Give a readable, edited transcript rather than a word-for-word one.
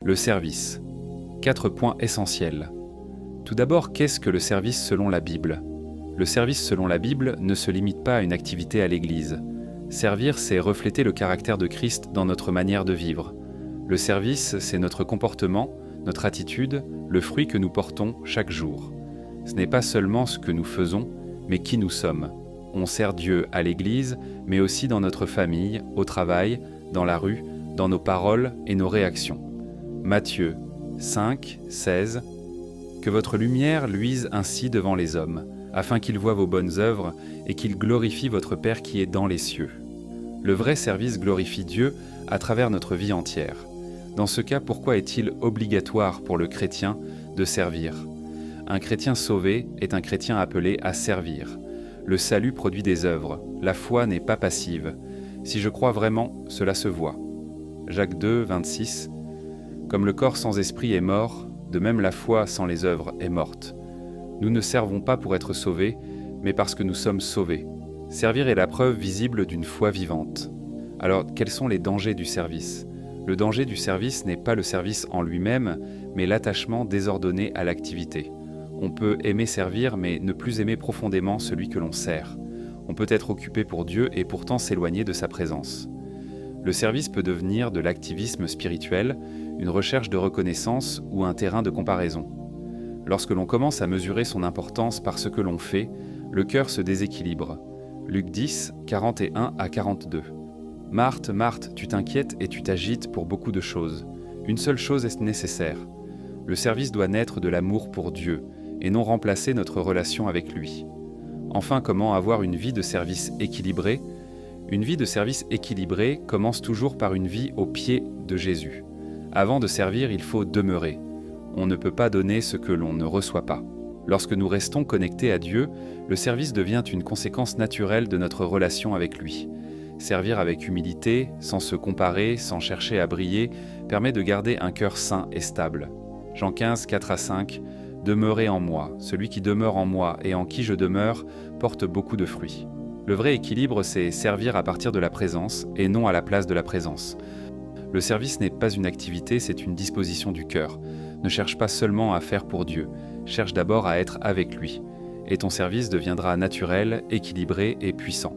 Le service. 4 points essentiels. Tout d'abord, qu'est-ce que le service selon la Bible ? Le service selon la Bible ne se limite pas à une activité à l'Église. Servir, c'est refléter le caractère de Christ dans notre manière de vivre. Le service, c'est notre comportement, notre attitude, le fruit que nous portons chaque jour. Ce n'est pas seulement ce que nous faisons, mais qui nous sommes. On sert Dieu à l'Église, mais aussi dans notre famille, au travail, dans la rue, dans nos paroles et nos réactions. Matthieu 5, 16. Que votre lumière luise ainsi devant les hommes, afin qu'ils voient vos bonnes œuvres et qu'ils glorifient votre Père qui est dans les cieux. Le vrai service glorifie Dieu à travers notre vie entière. Dans ce cas, pourquoi est-il obligatoire pour le chrétien de servir ? Un chrétien sauvé est un chrétien appelé à servir. Le salut produit des œuvres, la foi n'est pas passive. Si je crois vraiment, cela se voit. Jacques 2, 26. Comme le corps sans esprit est mort, de même la foi sans les œuvres est morte. Nous ne servons pas pour être sauvés, mais parce que nous sommes sauvés. Servir est la preuve visible d'une foi vivante. Alors, quels sont les dangers du service ? Le danger du service n'est pas le service en lui-même, mais l'attachement désordonné à l'activité. On peut aimer servir, mais ne plus aimer profondément celui que l'on sert. On peut être occupé pour Dieu et pourtant s'éloigner de sa présence. Le service peut devenir de l'activisme spirituel, une recherche de reconnaissance ou un terrain de comparaison. Lorsque l'on commence à mesurer son importance par ce que l'on fait, le cœur se déséquilibre. Luc 10, 41 à 42. « Marthe, Marthe, tu t'inquiètes et tu t'agites pour beaucoup de choses. Une seule chose est nécessaire. Le service doit naître de l'amour pour Dieu et non remplacer notre relation avec lui. Enfin, comment avoir une vie de service équilibrée ? Une vie de service équilibrée commence toujours par une vie au pied de Jésus. Avant de servir, il faut demeurer. On ne peut pas donner ce que l'on ne reçoit pas. Lorsque nous restons connectés à Dieu, le service devient une conséquence naturelle de notre relation avec lui. Servir avec humilité, sans se comparer, sans chercher à briller, permet de garder un cœur sain et stable. Jean 15, 4 à 5. « Demeurez en moi. Celui qui demeure en moi et en qui je demeure porte beaucoup de fruits. » Le vrai équilibre, c'est servir à partir de la présence et non à la place de la présence. Le service n'est pas une activité, c'est une disposition du cœur. Ne cherche pas seulement à faire pour Dieu, cherche d'abord à être avec lui. Et ton service deviendra naturel, équilibré et puissant.